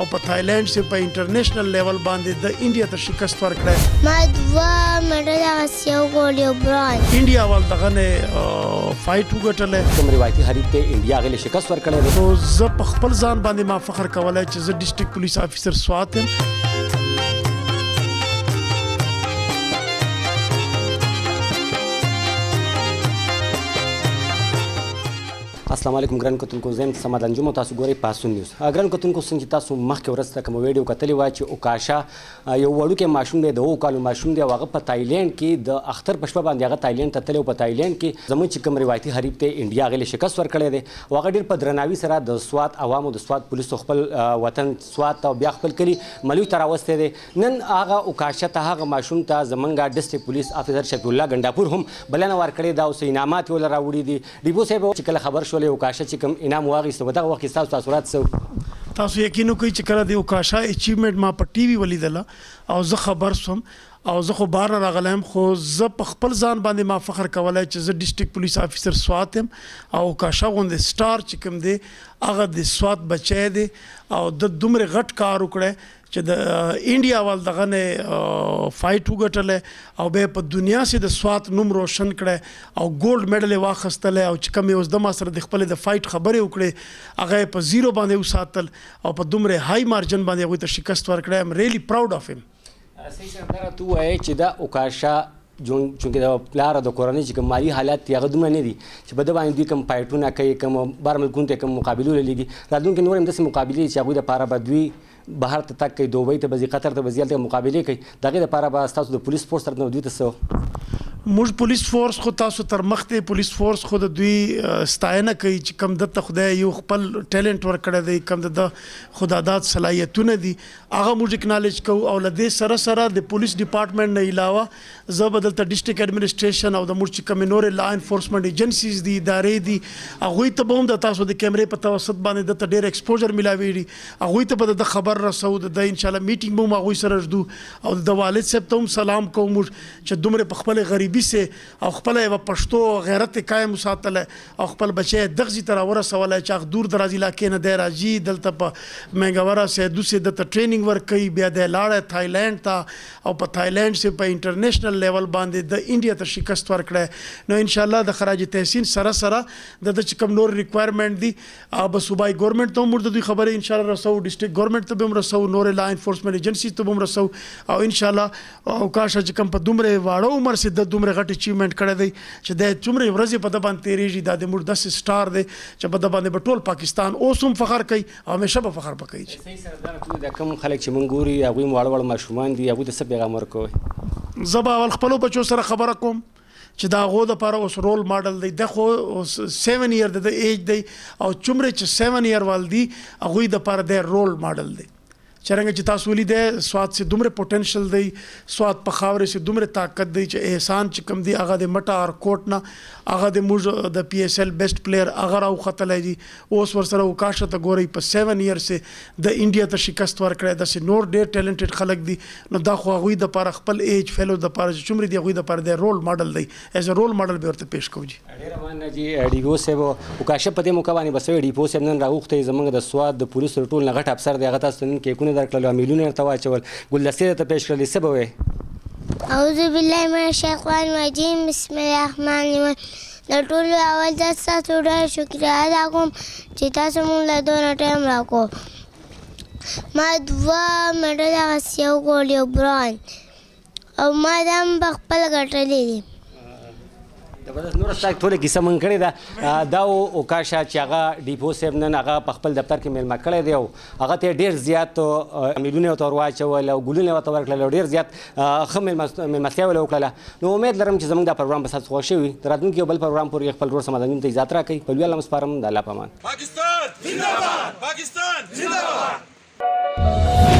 او په تایلند سه په انټرنیشنل لیول باندې د انډیا ته شکست ورکړه. ما دوه مډال غسیو ګول یو بران. انډیا ول دغه نه فایټ وګټله. کوم روایتي حریف ته انډیا غل شکست ورکړه. نو زه په خپل ځان باندې ما فخر کولای چې زه ډیسټریکټ پولیس افیسر سوات یم. السلام علیکم ګران کتونکو، زه یم سمد انجم او تاسو ګورئ پاسون نیوز. ګران کتونکو، څنګه چې تاسو مخکې ورځ ته کوم ویډیو کتلې وه چې اوکاشا یو وړوکی ماشوم دی، د 2 کالو ماشوم دی او هغه په تایلند کې د اختر په شپه باندې هغه تایلند ته تللی او په تایلند کې زموږ چې کوم روایتي حریف ته انډیا هغې شکست ورکړی دی او هغه ډېر په درناوي سره د سوات عوامو، د سوات پولیسو خپل وطن سوات ته او بیا خپل کلي ملیو ته راوستی دی. نن هغه اوکاشا ته هغه ماشوم ته زموږ ډسټرکټ پولیس افیسر شفیع الله ګنډاپور هم بلنه ورکړې ده او څه انعامات یې ورله راوړي دي. ډیپو صاحب چې کله خبر شولې اوکاشا چې کوم انعام واخیسته په دغه وخت کې ستاسو تاثرات څه؟ تاسو یقین وکړئ چې کله د اوکاشا اچیومنټ ما په ټي وي ولیدله او زه خبر سوم او زه خو بار راغلی خو زه په خپل ځان باندې ما فخر کولای چې زه ډیسټریکټ پولیس افیسر سوات یم او اوکاشا غوندې سټار چې کوم دی هغه د سوات بچی دی او د دومره غټ کار وکړی چې د انډیا ول دغه نه فایټ وګټله او به په دنیا سي د سوات نوم روشن کړي او ګولډ میډل واخیستله او چې کوم اوس د ما سره د خپل د فایټ خبرې وکړي هغه په 0 باندې وساتل او په دومره های مارجن باندې هغه ته شکست ورکړي. ایم ریلی پراود اف هیم. صحیح سره تو وایي چې دا اوکاشا چونکې د پلار د کورنۍ چې کوم مالي حالات یې هغه دومره نه دي چې په ده باندې دوی کوم فایټونه کوي، کوم بهر ملکونو ته کوم مقابلو لګي. راتلونکي نور هم داسې مقابلې چې هغوی دپاره به دوی بهر ته تګ کوي، دوبۍ ته به ځي، قطر ته به ځي، هلته مقابلې کوي. د هغې دپاره به ستاسو د پولیس فورس طرف نه دوی ته څه؟ موږ پولیس فورس خو تاسو تر مخ دی پولیس فورس خو د دوی ستاینه کوي چې کم دته خدای یو خپل ټیلنټ ورکړی دی، کم د خداداد صلاحیتونه دي هغه موږ اکنالج کوو او له دې سره سره د پولیس ډپارټمنټ نه علاوه زه به دلته ډسټرکټ ایډمنسټریشن او د موږ چې کومې نورې لا انفورسمنټ ایجنسیز دي، ادارې دي، هغوی ته به هم د تاسو د کیمرې په توسط باندې دلته ډېر ایکسپوژر میلاویږي، هغوی ته به د خبر رسو، د انشاءالله میټینګ به هم هغوی سره ږدو او د والد صاحب ته هم سلام کوو موږ چې دومره په خپل غریبي سه او خپل یو پښتو غیرت قائم وساتله او خپل بچی دغزي تر ورسوله چې هغه دور دراز علاقې نه دی راځي دلته په منګورا سیدو سه دته ټریننګ ورکوي، بیا د لاړه تایلند ته او په تایلند سه په انټرنیشنل لیول باندې د انډیا ته شکست ورکړه. نو ان شاء الله د خراج تحسین سره سره د چې کوم نور ریکوایرمنټ دي به صوبایي ګورنمنت ته موږ د دوی خبره ان شاء الله رسو، ډسټرکټ ګورنمنت ته به هم رسو، نور لا انفورسمنت ایجنسی ته به هم رسو او ان شاء الله اوکاشا چې کوم په دومره واړو عمر سه د دومره غټ اچیومنټ کړی دی چې د څومره ورځې په د باندې تیریږي دا د موږ داسې سټار دی چې په د باندې به ټول پاکستان اوس هم فخر کوي او همیشه به فخر کوي. صحیح سره دا کوم خلک چې مونږ ګوري هغوی واړه واړه ماشومان دي، هغوی ته څه پیغام ورکوئ؟ زه به اول خپلو بچو سره خبره کوم چې دا هغو دپاره اوس رول ماډل دی، د خو 7 ایئر د ایج دی او څومره چې 7 ایئر وال دي هغوی دپاره د رول ماډل دی. څرنګه چې تاسو ولیدئ سوات سه دومره پوټنشل دی، سوات په خاورې سه دومره طاقت دی چې احسان چې کوم دی هغه د مټه ارکوټ نه هغه د موږ د پی ایس ایل بیسټ پلیر هغه راوختلی دي. اوس ورسره اوکاشا ته ګورئ په 7 ایئر سه د انډیا ته شکست ورکړی. داسې نور ډېر ټیلنټډ خلک دي نو دا خو هغوی دپاره خپل ایج فیلو دپاره چې څومره دي هغوی دپاره د رول ماډل دی، ایز ا رول ماډل به ورته پیش کوو. جي ډېره مننه جي ډیپو صاحب. اوکاشا په دې موقع باندې بس ډیپو صاحب نن راوختی زموږ د سوات د پولیسو تر ټولو نه غټ افسر دی، هغه تاسو ته نن کیکونه درکړل او میلیونه ته واچول، ګلدستې ته پیش کړلې، څه به وایې؟ اعوذ بالله من الشیطان الرجیم، بسم الله الرحمن الرحیم. د ټولو اول د ستاسو ډېر شکریه ادا کوم چې تاسو مونږ له دونه ټایم راکړو. ما 2 مډال غسیو ګول یو بران او ما دا هم په خپل ګټلې دي. زبردست. نور ستا ټوله کیسه مونږ کړې ده. دا اوکاشا چې هغه ډیپو صاحب نن هغه په خپل دفتر کې میلمه کړی دی او هغه ته ډېر زیات میلیونه ورته ور واچول او ګلونه ورته ورکړل او ډېر زیات ښه میلمستیا یې وکړله. نو امید لرم چې زموږ دا پروګرام به ستاسو خوښ شوي. تر راتلونکي یو بل پروګرام پورې خپل ورور سمدانیو ته اجازت راکړئ. په لوی الله مو سپارم. د الله په امان. پاکستان زنده باد. پاکستان زنده باد.